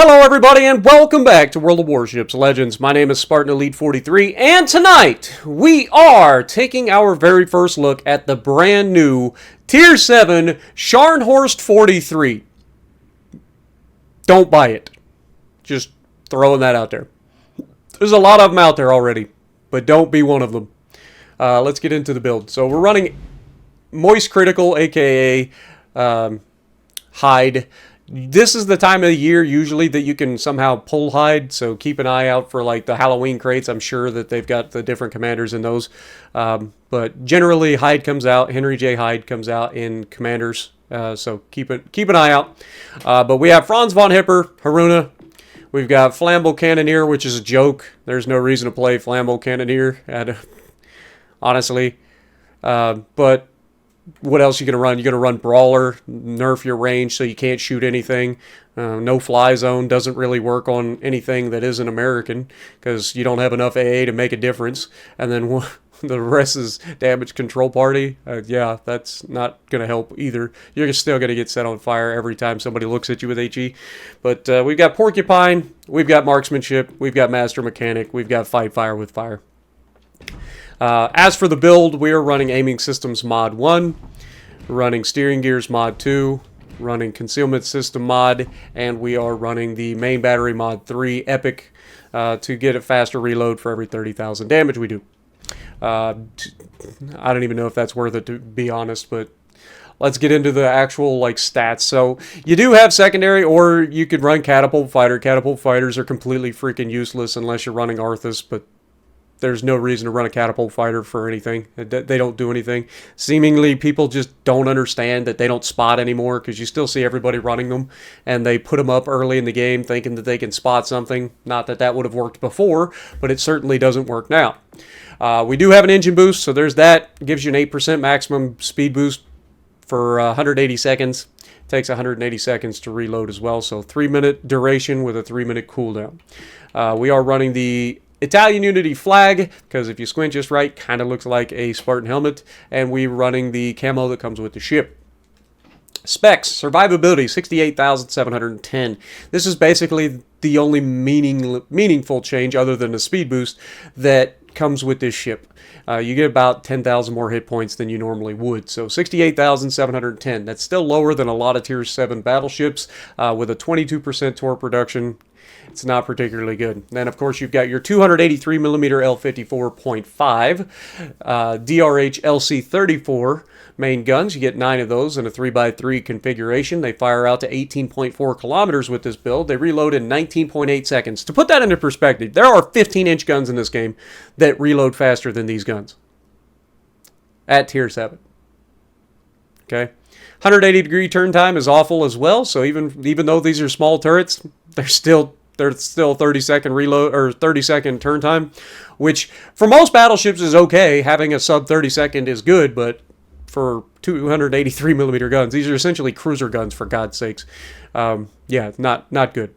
Hello everybody and welcome back to World of Warships Legends. My name is Spartan Elite 43 and tonight we are taking our very first look at the brand new Tier 7 Scharnhorst 43. Don't buy it. Just throwing that out there. There's a lot of them out there already, but don't be one of them. Let's get into the build. So we're running Moist Critical, aka Hide. This is the time of the year usually that you can somehow pull Hide, so keep an eye out for like the Halloween crates. I'm sure that they've got the different commanders in those. But generally Hide comes out, Henry J. Hide comes out in commanders, so keep an eye out. But we have Franz von Hipper, Haruna. We've got Flammable Cannoneer, which is a joke. There's no reason to play Flammable Cannoneer, honestly. But what else are you going to run? You're going to run Brawler, nerf your range so you can't shoot anything. No fly zone doesn't really work on anything that isn't American because you don't have enough AA to make a difference. And then the rest is damage control party. Yeah, that's not going to help either. You're still going to get set on fire every time somebody looks at you with HE. But we've got Porcupine, we've got Marksmanship, we've got Master Mechanic, we've got Fight Fire with Fire. As for the build, we are running Aiming Systems Mod 1, running Steering Gears Mod 2, running Concealment System Mod, and we are running the Main Battery Mod 3 Epic to get a faster reload for every 30,000 damage we do. I don't even know if that's worth it, to be honest, but let's get into the actual stats. So you do have secondary, or you could run Catapult Fighter. Catapult Fighters are completely freaking useless unless you're running Arthas, but there's no reason to run a Catapult Fighter for anything. They don't do anything. Seemingly, people just don't understand that they don't spot anymore because you still see everybody running them, and they put them up early in the game thinking that they can spot something. Not that that would have worked before, but it certainly doesn't work now. We do have an engine boost, so there's that. It gives you an 8% maximum speed boost for 180 seconds. It takes 180 seconds to reload as well, so 3-minute duration with a 3-minute cooldown. We are running the Italian Unity flag, because if you squint just right, kind of looks like a Spartan helmet, and we're running the camo that comes with the ship. Specs, survivability, 68,710. This is basically the only meaningful change, other than the speed boost, that comes with this ship. You get about 10,000 more hit points than you normally would, so 68,710. That's still lower than a lot of Tier 7 battleships, with a 22% torque reduction. It's not particularly good. Then, of course, you've got your 283mm L54.5 DRH LC34 main guns. You get 9 of those in a 3x3 configuration. They fire out to 18.4 kilometers with this build. They reload in 19.8 seconds. To put that into perspective, there are 15-inch guns in this game that reload faster than these guns at Tier 7. Okay? 180-degree turn time is awful as well, so even though these are small turrets, they're still 30-second reload or 30-second turn time, which for most battleships is okay. Having a sub 30-second is good, but for 283mm guns, these are essentially cruiser guns, for God's sakes. Yeah, not good.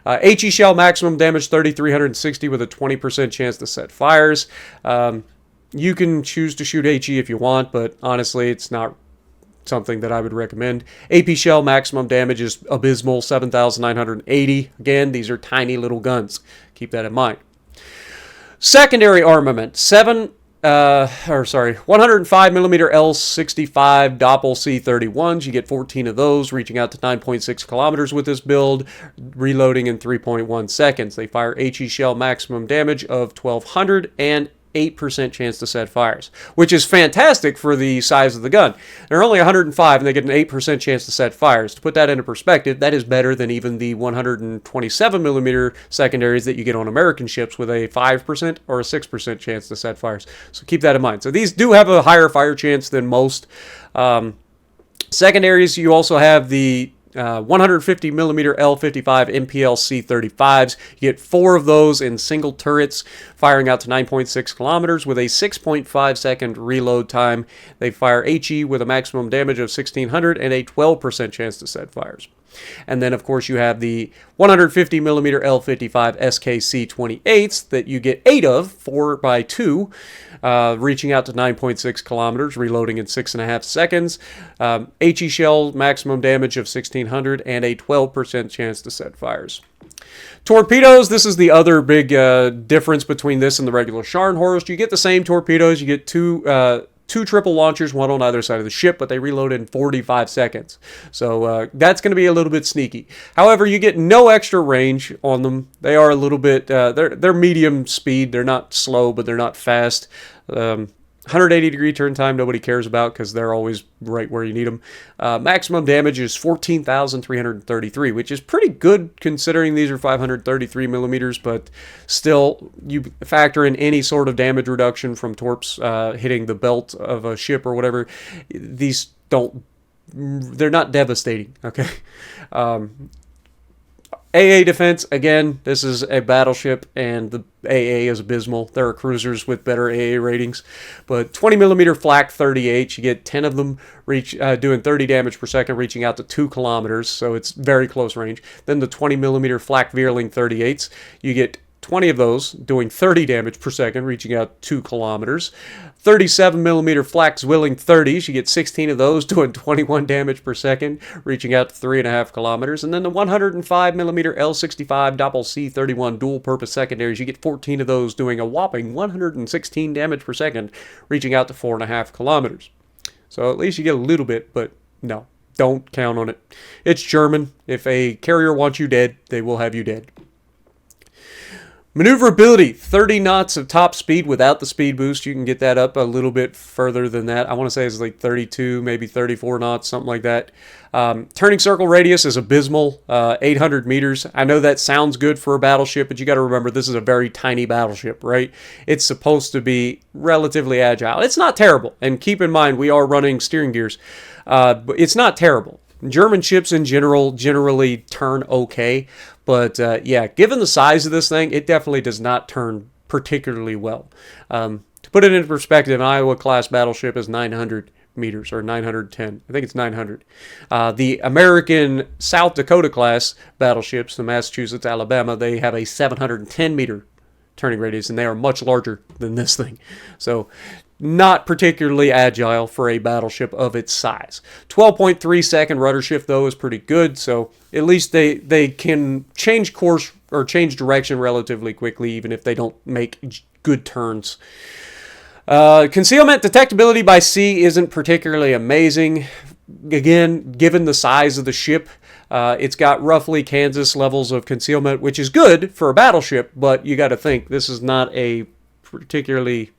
HE shell maximum damage 3,360 with a 20% chance to set fires. You can choose to shoot HE if you want, but honestly, it's not something that I would recommend. AP shell maximum damage is abysmal, 7,980. Again, these are tiny little guns. Keep that in mind. Secondary armament, 105mm L65 Doppel C31s. You get 14 of those, reaching out to 9.6 kilometers with this build, reloading in 3.1 seconds. They fire HE shell maximum damage of 1,200 and 8% chance to set fires, which is fantastic for the size of the gun. They're only 105 and they get an 8% chance to set fires. To put that into perspective, that is better than even the 127mm secondaries that you get on American ships with a 5% or a 6% chance to set fires. So keep that in mind. So these do have a higher fire chance than most. Secondaries, you also have the 150mm L55 MPL C35s. You get 4 of those in single turrets, firing out to 9.6 kilometers with a 6.5 second reload time. They fire HE with a maximum damage of 1,600 and a 12% chance to set fires. And then, of course, you have the 150mm L55 SKC-28s that you get 8 of, 4x2, reaching out to 9.6 kilometers, reloading in 6.5 seconds. HE shell maximum damage of 1,600 and a 12% chance to set fires. Torpedoes, this is the other big difference between this and the regular Scharnhorst. You get the same torpedoes. You get two triple launchers, one on either side of the ship, but they reload in 45 seconds. So that's going to be a little bit sneaky. However, you get no extra range on them. They are a little bit, they're medium speed. They're not slow, but they're not fast. 180-degree turn time, nobody cares about because they're always right where you need them. Maximum damage is 14,333, which is pretty good considering these are 533 millimeters, but still, you factor in any sort of damage reduction from torps hitting the belt of a ship or whatever, these they're not devastating, okay? AA defense, again, this is a battleship, and the AA is abysmal. There are cruisers with better AA ratings, but 20 millimeter flak 38, you get 10 of them doing 30 damage per second, reaching out to 2 kilometers, so it's very close range. Then the 20 millimeter flak Veerling 38s, you get 20 of those doing 30 damage per second, reaching out 2 kilometers. 37 millimeter flak Zwilling 30s, you get 16 of those doing 21 damage per second, reaching out to 3.5 kilometers. And then the 105 millimeter L65 Doppel C31 dual purpose secondaries, you get 14 of those doing a whopping 116 damage per second, reaching out to 4.5 kilometers. So at least you get a little bit, but no, don't count on it. It's German. If a carrier wants you dead, they will have you dead. Maneuverability, 30 knots of top speed without the speed boost. You can get that up a little bit further than that. I want to say it's like 32, maybe 34 knots, something like that. Turning circle radius is abysmal, 800 meters. I know that sounds good for a battleship, but you got to remember this is a very tiny battleship, right? It's supposed to be relatively agile. It's not terrible, and keep in mind we are running steering gears, but it's not terrible. German ships in generally turn okay, but yeah, given the size of this thing, it definitely does not turn particularly well. To put it into perspective, an Iowa-class battleship is 900 meters, or 910. I think it's 900. The American South Dakota-class battleships, the Massachusetts, Alabama, they have a 710-meter turning radius, and they are much larger than this thing. So not particularly agile for a battleship of its size. 12.3 second rudder shift, though, is pretty good, so at least they can change course or change direction relatively quickly, even if they don't make good turns. Concealment detectability by sea isn't particularly amazing. Again, given the size of the ship, it's got roughly Kansas levels of concealment, which is good for a battleship, but you got to think this is not a particularly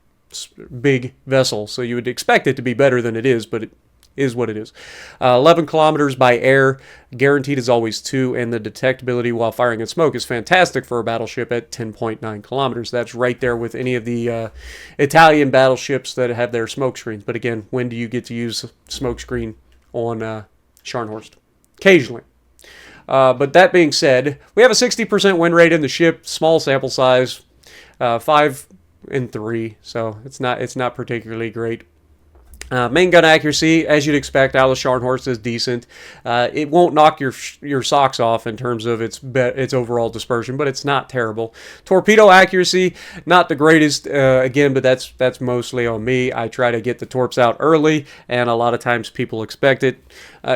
big vessel, so you would expect it to be better than it is, but it is what it is. 11 kilometers by air, guaranteed is always 2, and the detectability while firing in smoke is fantastic for a battleship at 10.9 kilometers. That's right there with any of the Italian battleships that have their smoke screens. But again, when do you get to use smoke screen on Scharnhorst? Occasionally. But that being said, we have a 60% win rate in the ship, small sample size, 5 and 3, so it's not particularly great. Main gun accuracy, as you'd expect, out of Scharnhorst is decent. It won't knock your socks off in terms of its overall dispersion, but it's not terrible. Torpedo accuracy, not the greatest, again, but that's mostly on me. I try to get the torps out early, and a lot of times people expect it.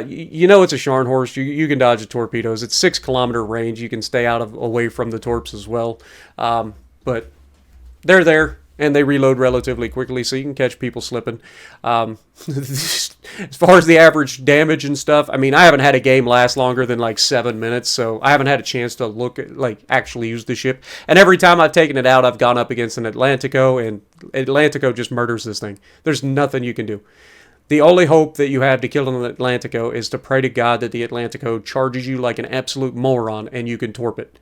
You know it's a Scharnhorst. You can dodge the torpedoes. It's 6-kilometer range. You can stay away from the torps as well, but they're there, and they reload relatively quickly, so you can catch people slipping. As far as the average damage and stuff, I mean, I haven't had a game last longer than like 7 minutes, so I haven't had a chance to look at, actually use the ship. And every time I've taken it out, I've gone up against an Atlantico, and Atlantico just murders this thing. There's nothing you can do. The only hope that you have to kill an Atlantico is to pray to God that the Atlantico charges you like an absolute moron, and you can torp it.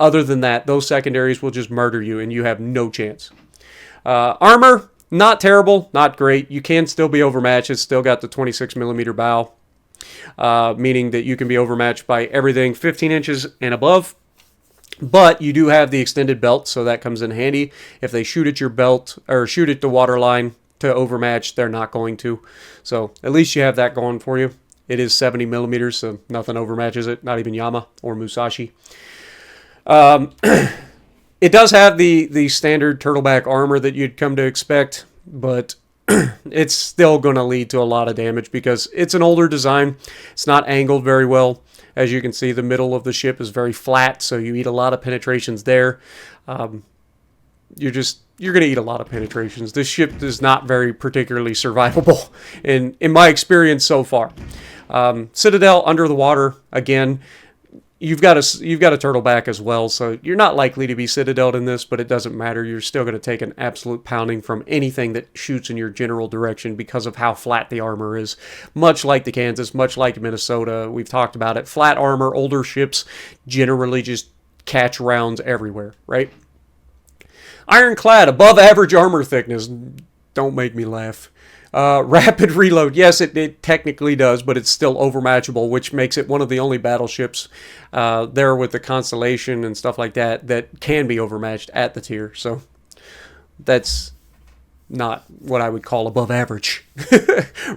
Other than that, those secondaries will just murder you, and you have no chance. Armor, not terrible, not great. You can still be overmatched. It's still got the 26-millimeter bow, meaning that you can be overmatched by everything 15 inches and above. But you do have the extended belt, so that comes in handy. If they shoot at your belt or shoot at the waterline to overmatch, they're not going to. So at least you have that going for you. It is 70 millimeters, so nothing overmatches it, not even Yama or Musashi. It does have the standard turtleback armor that you'd come to expect, but it's still going to lead to a lot of damage because it's an older design. It's not angled very well. As you can see, the middle of the ship is very flat, so you eat a lot of penetrations there. You're going to eat a lot of penetrations. This ship is not very particularly survivable in my experience so far. Citadel under the water, again, you've got a turtleback as well, so you're not likely to be citadeled in this, but it doesn't matter. You're still going to take an absolute pounding from anything that shoots in your general direction because of how flat the armor is. Much like the Kansas, much like Minnesota, we've talked about it. Flat armor, older ships generally just catch rounds everywhere, right? Ironclad, above average armor thickness. Don't make me laugh. Rapid reload. Yes, it technically does, but it's still overmatchable, which makes it one of the only battleships there with the Constellation and stuff like that can be overmatched at the tier. So that's not what I would call above average.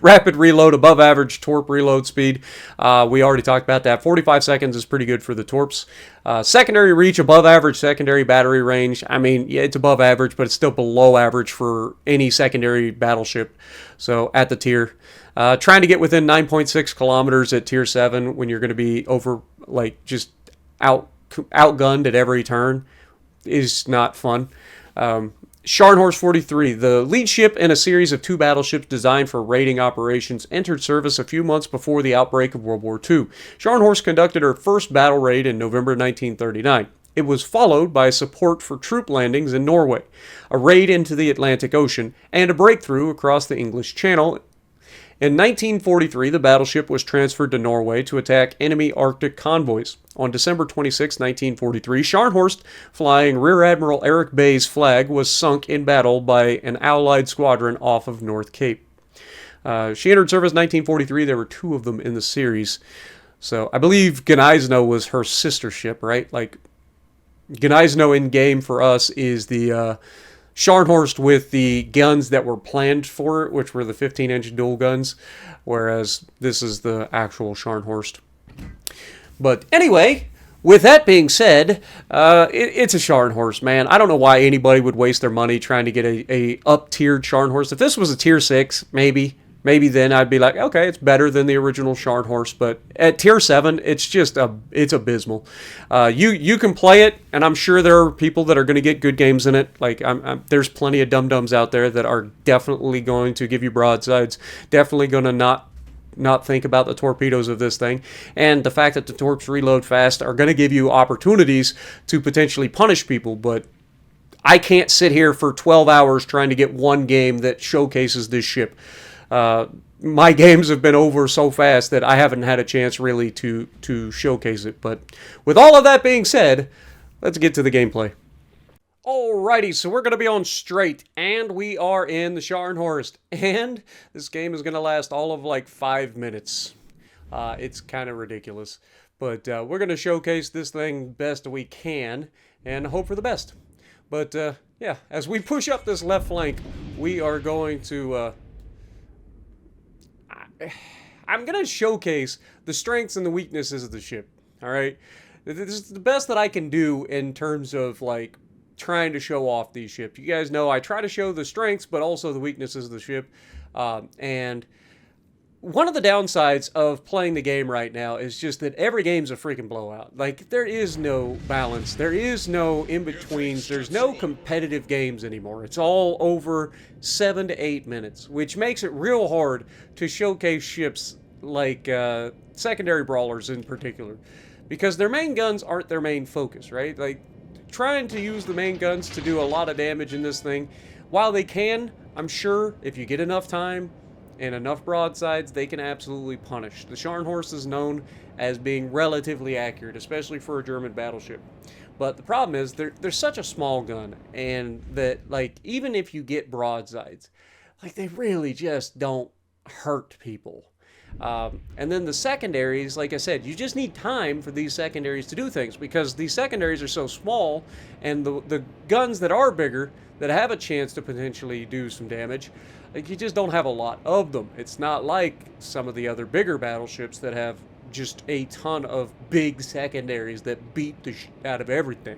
Rapid reload, above average torp reload speed. We already talked about that. 45 seconds is pretty good for the torps. Secondary reach, above average secondary battery range. I mean, yeah, it's above average, but it's still below average for any secondary battleship. So at the tier. Trying to get within 9.6 kilometers at tier 7 when you're going to be over, like, just outgunned at every turn is not fun. Scharnhorst 43, the lead ship in a series of 2 battleships designed for raiding operations, entered service a few months before the outbreak of World War II. Scharnhorst conducted her first battle raid in November 1939. It was followed by support for troop landings in Norway, a raid into the Atlantic Ocean, and a breakthrough across the English Channel. In 1943, the battleship was transferred to Norway to attack enemy Arctic convoys. On December 26, 1943, Scharnhorst, flying Rear Admiral Eric Bay's flag, was sunk in battle by an Allied squadron off of North Cape. She entered service in 1943. There were 2 of them in the series. So I believe Gneisno was her sister ship, right? Like, Gneisno in game for us is the Scharnhorst with the guns that were planned for it, which were the 15-inch dual guns, whereas this is the actual Scharnhorst. But anyway, with that being said, it's a Scharnhorst, man. I don't know why anybody would waste their money trying to get a up-tiered Scharnhorst. If this was a tier 6, maybe then I'd be like, okay, it's better than the original Scharnhorst. But at tier 7, it's abysmal. You can play it, and I'm sure there are people that are going to get good games in it. Like there's plenty of dum-dums out there that are definitely going to give you broadsides, definitely going to not think about the torpedoes of this thing, and the fact that the torps reload fast are going to give you opportunities to potentially punish people. But I can't sit here for 12 hours trying to get one game that showcases this ship. My games have been over so fast that I haven't had a chance really to showcase it. But with all of that being said, let's get to the gameplay. Alrighty, so we're going to be on straight, and we are in the Scharnhorst, and this game is going to last all of like 5 minutes. It's kind of ridiculous, but we're going to showcase this thing best we can, and hope for the best. But yeah, as we push up this left flank, we are going to... I'm going to showcase the strengths and the weaknesses of the ship, alright? This is the best that I can do in terms of, like, trying to show off these ships. You guys know I try to show the strengths, but also the weaknesses of the ship. And one of the downsides of playing the game right now is just that every game's a freaking blowout. Like, there is no balance. There is no in-betweens. There's no competitive games anymore. It's all over 7 to 8 minutes, which makes it real hard to showcase ships like secondary brawlers in particular, because their main guns aren't their main focus, right? Like, trying to use the main guns to do a lot of damage in this thing, while they can, I'm sure, if you get enough time and enough broadsides, they can absolutely punish. The Scharnhorst is known as being relatively accurate, especially for a German battleship. But the problem is, they're such a small gun, and that, like, even if you get broadsides, like, they really just don't hurt people. And then the secondaries, like I said, you just need time for these secondaries to do things, because these secondaries are so small, and the guns that are bigger, that have a chance to potentially do some damage, like, you just don't have a lot of them. It's not like some of the other bigger battleships that have just a ton of big secondaries that beat the shit out of everything.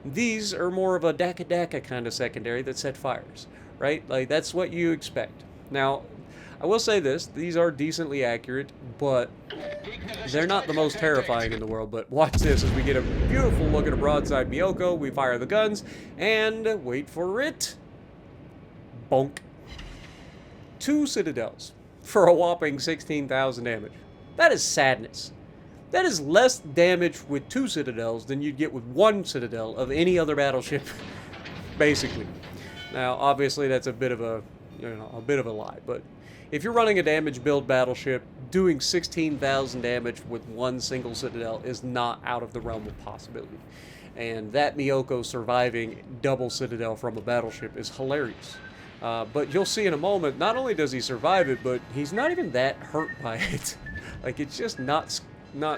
These are more of a daka kind of secondary that set fires, right? Like, that's what you expect. Now, I will say this, these are decently accurate, but they're not the most terrifying in the world. But watch this as we get a beautiful look at a broadside Miyoko. We fire the guns, and wait for it. Bonk. 2 citadels for a whopping 16,000 damage. That is sadness. That is less damage with 2 citadels than you'd get with 1 citadel of any other battleship, basically. Now, obviously, that's a bit of a lie, but if you're running a damage build battleship, doing 16,000 damage with 1 single citadel is not out of the realm of possibility. And that Miyoko surviving double citadel from a battleship is hilarious. But you'll see in a moment, not only does he survive it, but he's not even that hurt by it. Like, it's just not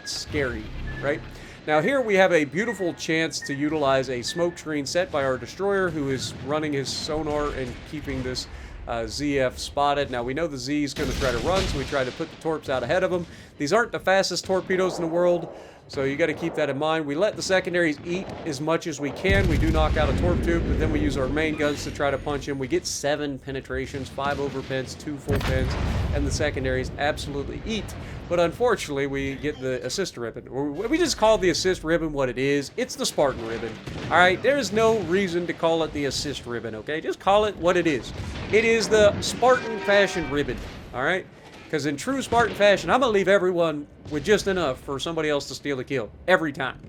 scary, right? Now here we have a beautiful chance to utilize a smoke screen set by our destroyer, who is running his sonar and keeping this ZF spotted. Now we know the Z is going to try to run, so we try to put the torps out ahead of him. These aren't the fastest torpedoes in the world, so you got to keep that in mind. We let the secondaries eat as much as we can. We do knock out a torp tube, but then we use our main guns to try to punch him. We get 7 penetrations, 5 overpens, 2 full pens, and the secondaries absolutely eat. But unfortunately, we get the assist ribbon. Or we just call the assist ribbon what it is. It's the Spartan ribbon. Alright, there's no reason to call it the assist ribbon, okay? Just call it what it is. It is the Spartan fashion ribbon, alright? Because in true Spartan fashion, I'm going to leave everyone with just enough for somebody else to steal the kill. Every time.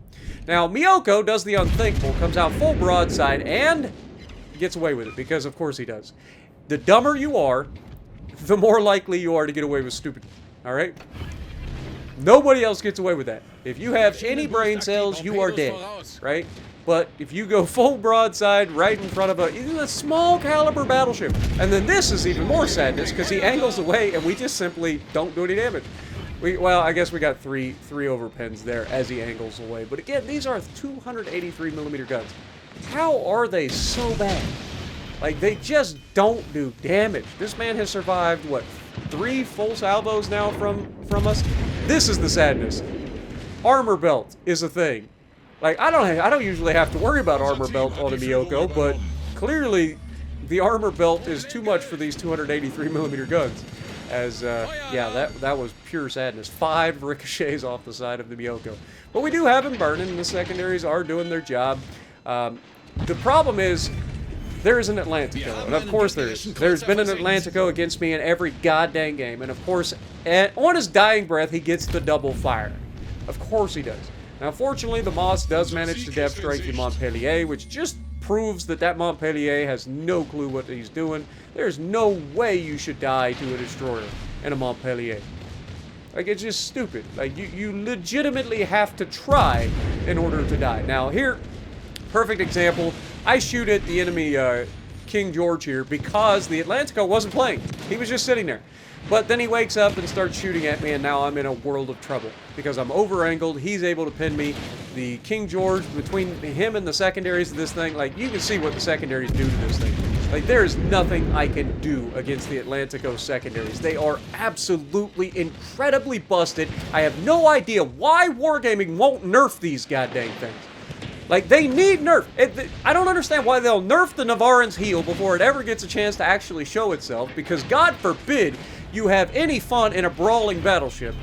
Now, Miyoko does the unthinkable, comes out full broadside, and gets away with it. Because, of course, he does. The dumber you are, the more likely you are to get away with stupid. Alright? Nobody else gets away with that. If you have any brain cells, you are dead. Right? But if you go full broadside right in front of a small caliber battleship, and then this is even more sadness because he angles away and we just simply don't do any damage. Well, I guess we got three overpens there as he angles away. But again, these are 283mm guns. How are they so bad? Like, they just don't do damage. This man has survived, what, 3 full salvos now from us? This is the sadness. Armor belt is a thing. Like, I don't usually have to worry about armor belt on a Miyoko, but clearly the armor belt is too much for these 283mm guns. As, yeah, that was pure sadness. 5 ricochets off the side of the Miyoko. But we do have him burning, and the secondaries are doing their job. The problem is, there is an Atlantico, and of course there is. There's been an Atlantico against me in every goddamn game, and of course, on his dying breath, he gets the double fire. Of course he does. Now, fortunately, the Moss does manage to depth strike the Montpellier, which just proves that Montpellier has no clue what he's doing. There's no way you should die to a destroyer in a Montpellier. Like, it's just stupid. Like, you legitimately have to try in order to die. Now, here, perfect example. I shoot at the enemy King George here because the Atlantico wasn't playing. He was just sitting there. But then he wakes up and starts shooting at me, and now I'm in a world of trouble. Because I'm over-angled, he's able to pin me. The King George, between him and the secondaries of this thing, like, you can see what the secondaries do to this thing. Like, there is nothing I can do against the Atlantico secondaries. They are absolutely incredibly busted. I have no idea why Wargaming won't nerf these goddamn things. Like, they need nerf. I don't understand why they'll nerf the Navaran's heel before it ever gets a chance to actually show itself, because God forbid you have any fun in a brawling battleship.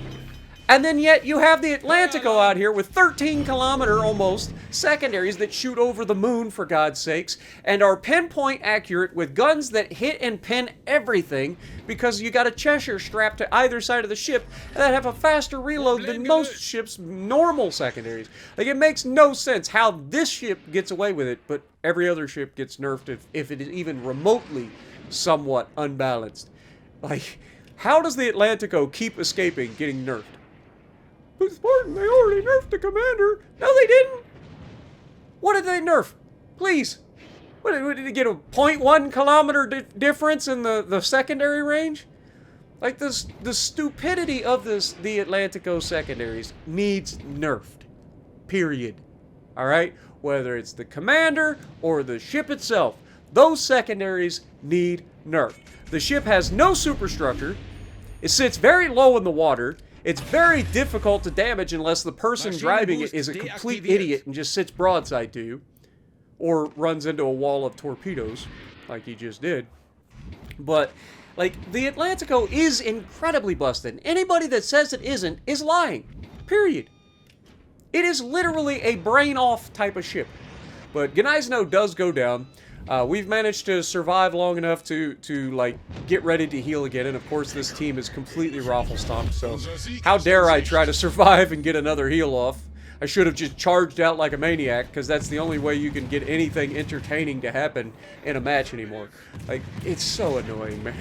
And then yet you have the Atlantico out here with 13-kilometer almost secondaries that shoot over the moon, for God's sakes, and are pinpoint accurate with guns that hit and pin everything, because you got a Cheshire strapped to either side of the ship that have a faster reload than most ships' normal secondaries. Like, it makes no sense how this ship gets away with it, but every other ship gets nerfed if it is even remotely somewhat unbalanced. Like, how does the Atlantico keep escaping getting nerfed? But Spartan, they already nerfed the commander. No, they didn't. What did they nerf? Please. What, did they get a 0.1 kilometer difference in the secondary range? Like, the stupidity of the Atlantico secondaries needs nerfed. Period. Alright? Whether it's the commander or the ship itself, those secondaries need nerfed. The ship has no superstructure. It sits very low in the water. It's very difficult to damage unless the person driving it is a complete idiot and just sits broadside to you. Or runs into a wall of torpedoes, like he just did. But Like, the Atlantico is incredibly busted. Anybody that says it isn't is lying. Period. It is literally a brain-off type of ship. But Gneisno does go down. We've managed to survive long enough to like get ready to heal again, and of course this team is completely raffle stomped. So how dare I try to survive and get another heal off? I should have just charged out like a maniac, because that's the only way you can get anything entertaining to happen in a match anymore. Like, it's so annoying, man.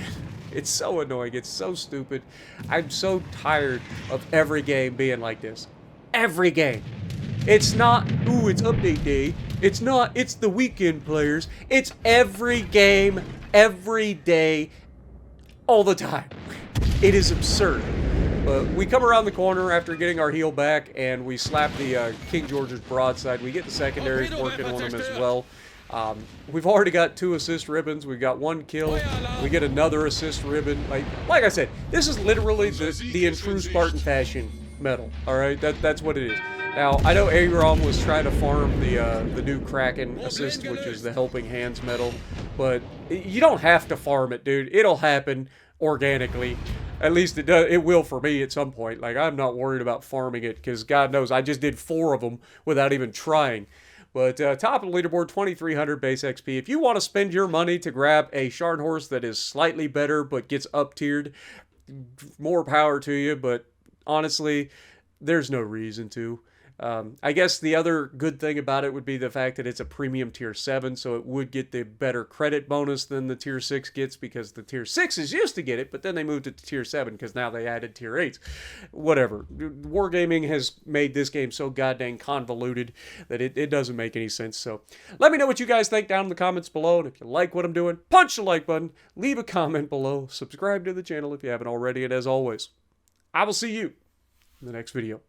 It's so annoying. It's so stupid. I'm so tired of every game being like this. Every game. It's not, ooh, it's update day. It's not, it's the weekend players. It's every game, every day, all the time. It is absurd. But we come around the corner after getting our heal back, and we slap the King George's broadside. We get the secondaries working on them as well. We've already got 2 assist ribbons. We've got 1 kill. We get another assist ribbon. Like I said, this is literally the in true Spartan fashion medal. All right, that's what it is. Now, I know Aram was trying to farm the new Kraken assist, which is the Helping Hands medal, but you don't have to farm it, dude. It'll happen organically. At least it does. It will for me at some point. Like, I'm not worried about farming it, because God knows I just did 4 of them without even trying. But top of the leaderboard, 2,300 base XP. If you want to spend your money to grab a Scharnhorst that is slightly better but gets up-tiered, more power to you. But honestly, there's no reason to. I guess the other good thing about it would be the fact that it's a premium tier 7, so it would get the better credit bonus than the tier 6 gets, because the tier 6s used to get it, but then they moved it to tier 7 because now they added tier 8s. Whatever. Wargaming has made this game so goddamn convoluted that it doesn't make any sense. So let me know what you guys think down in the comments below, and if you like what I'm doing, punch the like button, leave a comment below, subscribe to the channel if you haven't already, and as always, I will see you in the next video.